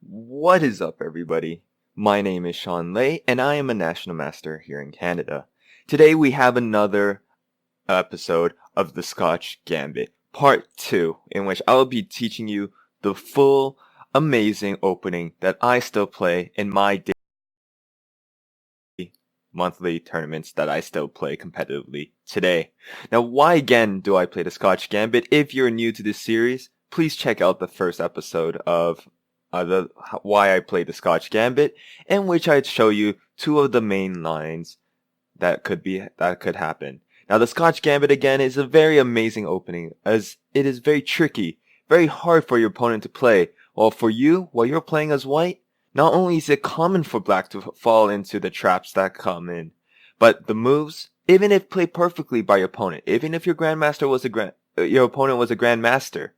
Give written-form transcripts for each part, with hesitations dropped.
What is up, everybody? My name is Sean Lei, and I am a National Master here in Canada. Today we have another episode of the Scotch Gambit, Part 2, in which I will be teaching you the full, amazing opening that I still play in my daily, monthly tournaments that I still play competitively today. Now, why again do I play the Scotch Gambit? If you're new to this series, please check out the first episode of why I play the Scotch Gambit, in which I'd show you two of the main lines that could happen. Now, the Scotch Gambit again is a very amazing opening, as it is very tricky, very hard for your opponent to play. While for you, while you're playing as white, not only is it common for black to fall into the traps that come in, but the moves, even if played perfectly by your opponent, even if your your opponent was a grandmaster,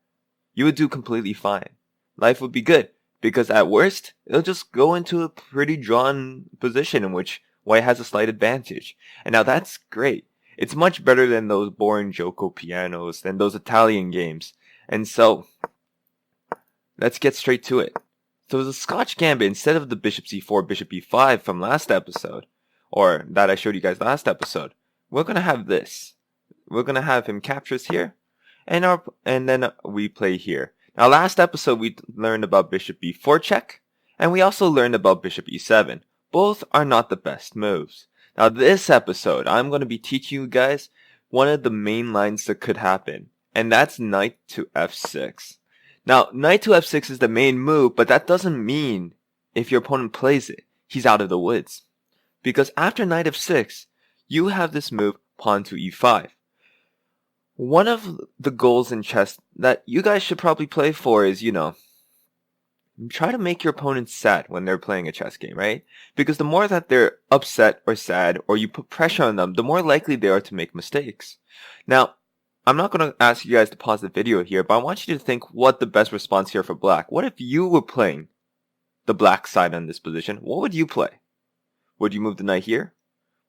you would do completely fine. Life would be good. Because at worst, it'll just go into a pretty drawn position in which white has a slight advantage. And now that's great. It's much better than those boring Joko pianos, than those Italian games. And so, let's get straight to it. So the Scotch Gambit, instead of the Bishop c4, Bishop e5 from last episode, or that I showed you guys last episode, we're going to have this. We're going to have him captures here, and then we play here. Now, last episode, we learned about Bishop e4 check, and we also learned about Bishop e7. Both are not the best moves. Now, this episode, I'm going to be teaching you guys one of the main lines that could happen, and that's knight to f6. Now, knight to f6 is the main move, but that doesn't mean if your opponent plays it, he's out of the woods. Because after knight f6, you have this move, pawn to e5. One of the goals in chess that you guys should probably play for is, try to make your opponent sad when they're playing a chess game, right? Because the more that they're upset or sad, or you put pressure on them, the more likely they are to make mistakes. Now, I'm not going to ask you guys to pause the video here, but I want you to think what the best response here for black. What if you were playing the black side on this position? What would you play? Would you move the knight here?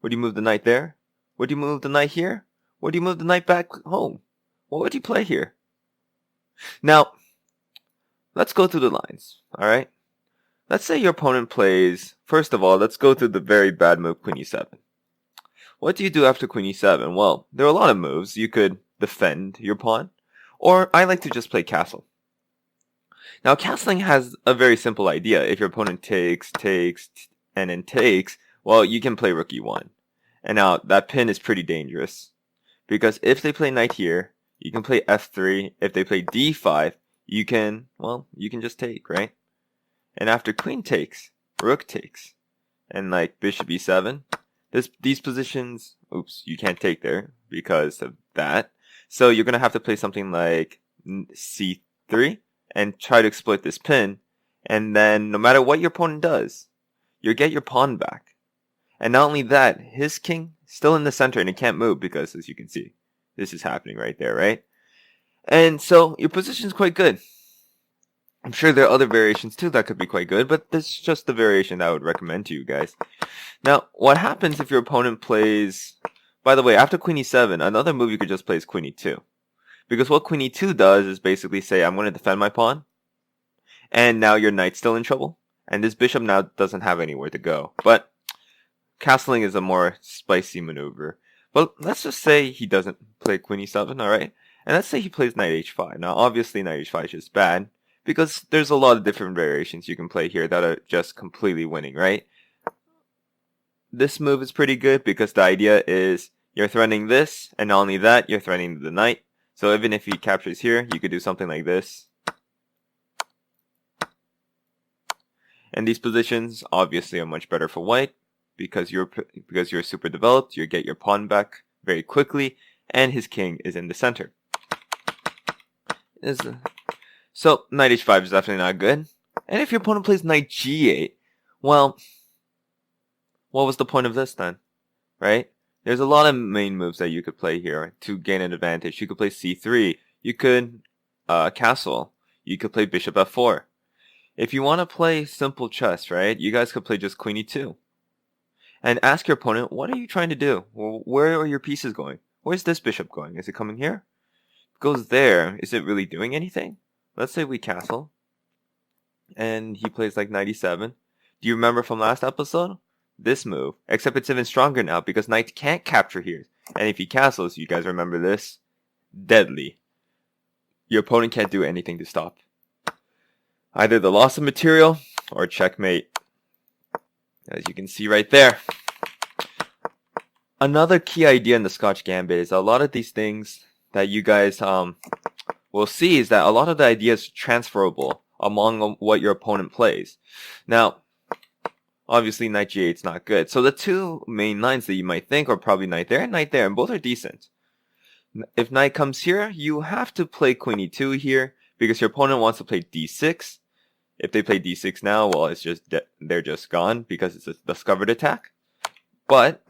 Would you move the knight there? Would you move the knight here? Would you move the knight back home? What would you play here? Now, let's go through the lines, alright? Let's say your opponent plays, first of all, let's go through the very bad move, queen e7. What do you do after queen e7? Well, there are a lot of moves. You could defend your pawn, or I like to just play castle. Now, castling has a very simple idea. If your opponent takes, and then takes, well, you can play rook e1. And now, that pin is pretty dangerous. Because if they play knight here, you can play f3. If they play d5, you can just take, right? And after queen takes, rook takes, and like bishop e7, these positions, oops, you can't take there because of that. So you're going to have to play something like c3 and try to exploit this pin. And then no matter what your opponent does, you'll get your pawn back. And not only that, his king still in the center and it can't move because, as you can see, this is happening right there, right? And so your position is quite good. I'm sure there are other variations too that could be quite good, but this is just the variation that I would recommend to you guys. Now, what happens if your opponent plays... By the way, after queen e7, another move you could just play is queen e2. Because what queen e2 does is basically say, I'm going to defend my pawn, and now your knight's still in trouble, and this bishop now doesn't have anywhere to go. But castling is a more spicy maneuver. But let's just say he doesn't play queen e7, alright? And let's say he plays knight h5. Now, obviously, knight h5 is just bad, because there's a lot of different variations you can play here that are just completely winning, right? This move is pretty good because the idea is you're threatening this, and not only that, you're threatening the knight. So even if he captures here, you could do something like this. And these positions obviously are much better for white because you're super developed. You get your pawn back very quickly, and his king is in the center. So knight h5 is definitely not good. And if your opponent plays knight g8, well, what was the point of this then, right? There's a lot of main moves that you could play here to gain an advantage. You could play c3. You could castle. You could play bishop f4. If you want to play simple chess, right, you guys could play just queen e2. And ask your opponent, what are you trying to do? Where are your pieces going? Where's this bishop going? Is it coming here? If it goes there, is it really doing anything? Let's say we castle. and he plays like 97. Do you remember from last episode? This move, except it's even stronger now because knight can't capture here. And if he castles, you guys remember this? Deadly. Your opponent can't do anything to stop either the loss of material or checkmate. As you can see right there. Another key idea in the Scotch Gambit is a lot of these things that you guys will see is that a lot of the ideas are transferable among what your opponent plays. Now, obviously knight g8 is not good. So the two main lines that you might think are probably knight there, and both are decent. If knight comes here, you have to play queen e2 here because your opponent wants to play d6. If they play d6 now, well, it's just they're just gone because it's a discovered attack. But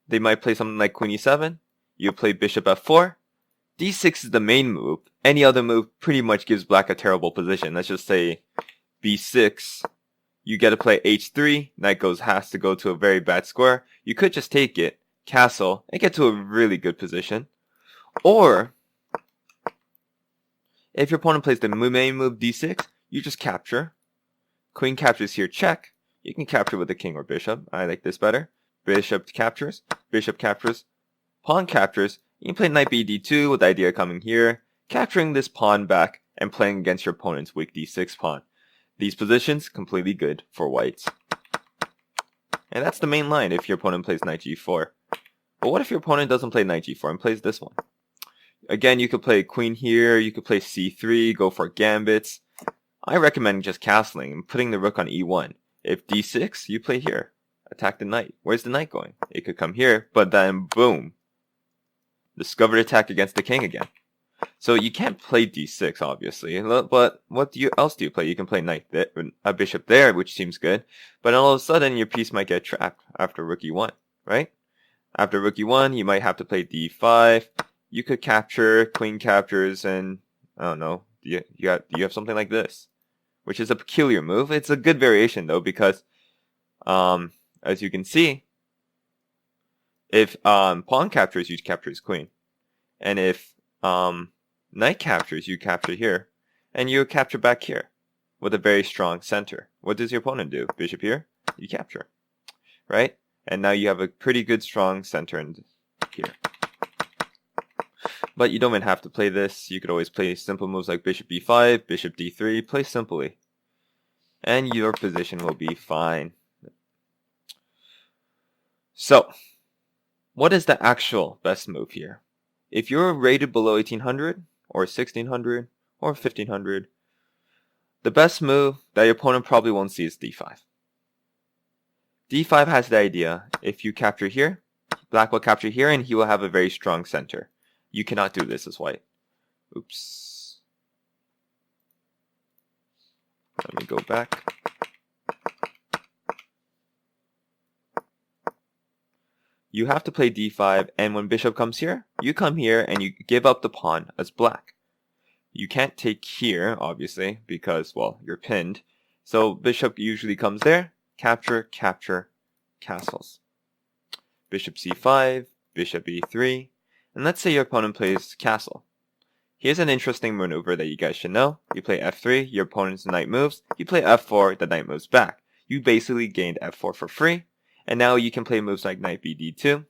they might play something like queen e7. You play bishop f4. d6 is the main move. Any other move pretty much gives black a terrible position. Let's just say b6. You get to play h3. Knight has to go to a very bad square. You could just take it, castle, and get to a really good position. Or, if your opponent plays the main move d6, you just capture. Queen captures here, check. You can capture with the king or bishop. I like this better. Bishop captures, pawn captures. You can play knight bd2 with the idea coming here, capturing this pawn back and playing against your opponent's weak d6 pawn. These positions, completely good for whites. And that's the main line if your opponent plays knight g4. But what if your opponent doesn't play knight g4 and plays this one? Again, you could play queen here, you could play c3, go for gambits. I recommend just castling and putting the rook on e1. If d6, you play here. Attack the knight. Where's the knight going? It could come here, but then boom. Discovered attack against the king again. So you can't play d6, obviously. But what else do you play? You can play knight there, a bishop there, which seems good. But all of a sudden, your piece might get trapped after rook e1, right? After rook e1, you might have to play d5. You could capture, queen captures, and I don't know. Do you have something like this, which is a peculiar move. It's a good variation though because, as you can see, if pawn captures, you capture his queen, and if knight captures, you capture here, and you capture back here with a very strong center. What does your opponent do? Bishop here, you capture, right? And now you have a pretty good strong center in here. But you don't even have to play this. You could always play simple moves like bishop b5, bishop d3. Play simply. And your position will be fine. So, what is the actual best move here? If you're rated below 1800, or 1600, or 1500, the best move that your opponent probably won't see is d5. d5 has the idea, if you capture here, black will capture here and he will have a very strong center. You cannot do this as white. Oops. Let me go back. You have to play d5, and when bishop comes here, you come here and you give up the pawn as black. You can't take here, obviously, because, well, you're pinned. So bishop usually comes there, capture, capture, castles. Bishop c5, bishop e3, and let's say your opponent plays castle. Here's an interesting maneuver that you guys should know. You play f3, your opponent's knight moves. You play f4, the knight moves back. You basically gained f4 for free. And now you can play moves like knight bd2.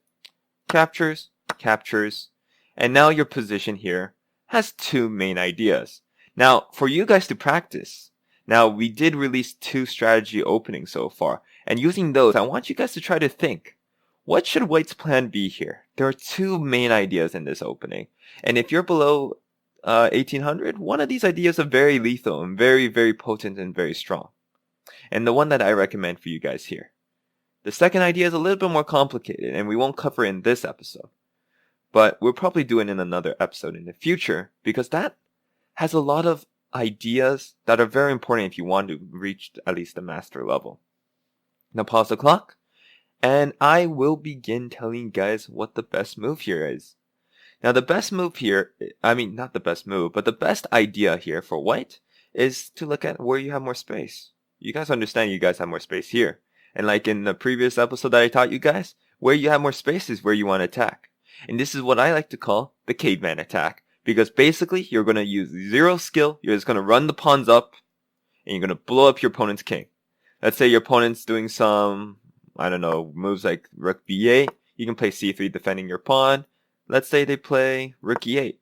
Captures, captures. And now your position here has two main ideas. Now, for you guys to practice, now we did release 2 strategy openings so far. And using those, I want you guys to try to think. What should white's plan be here? There are 2 main ideas in this opening. And if you're below 1800, one of these ideas are very lethal and very, very potent and very strong. And the one that I recommend for you guys here. The second idea is a little bit more complicated and we won't cover it in this episode. But we'll probably do it in another episode in the future because that has a lot of ideas that are very important if you want to reach at least the master level. Now pause the clock. And I will begin telling you guys what the best move here is. Now the best move here, not the best move, but the best idea here for white is to look at where you have more space. You guys understand you guys have more space here. And like in the previous episode that I taught you guys, where you have more space is where you want to attack. And this is what I like to call the caveman attack. Because basically you're going to use 0 skill, you're just going to run the pawns up, and you're going to blow up your opponent's king. Let's say your opponent's doing some, I don't know, moves like rook b8. You can play c3 defending your pawn. Let's say they play rook e8,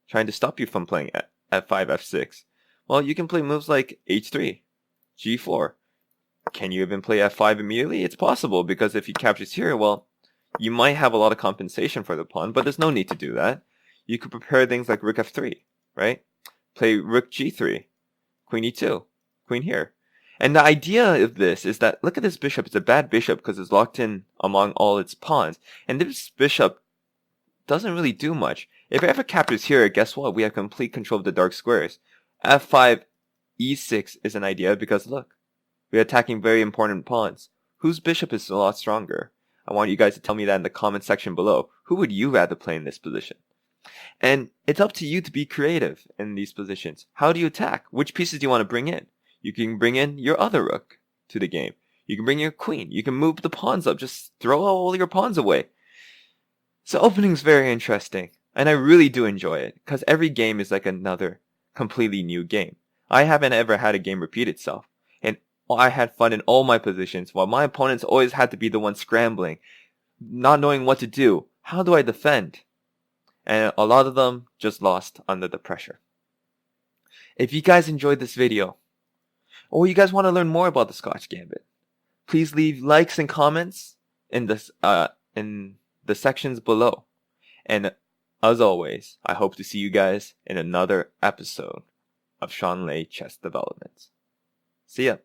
trying to stop you from playing f5, f6. Well, you can play moves like h3, g4. Can you even play f5 immediately? It's possible, because if he captures here, well, you might have a lot of compensation for the pawn, but there's no need to do that. You could prepare things like rook f3, right? Play rook g3, queen e2, queen here. And the idea of this is that, look at this bishop. It's a bad bishop because it's locked in among all its pawns. And this bishop doesn't really do much. If it ever captures here, guess what? We have complete control of the dark squares. f5, e6 is an idea because, look, we're attacking very important pawns. Whose bishop is a lot stronger? I want you guys to tell me that in the comment section below. Who would you rather play in this position? And it's up to you to be creative in these positions. How do you attack? Which pieces do you want to bring in? You can bring in your other rook to the game. You can bring your queen. You can move the pawns up. Just throw all your pawns away. So opening's very interesting. And I really do enjoy it, because every game is like another completely new game. I haven't ever had a game repeat itself. And I had fun in all my positions, while my opponents always had to be the one scrambling, not knowing what to do. How do I defend? And a lot of them just lost under the pressure. If you guys enjoyed this video, or you guys want to learn more about the Scotch Gambit, please leave likes and comments in the sections below. And as always, I hope to see you guys in another episode of Sean Lei Chess Development. See ya.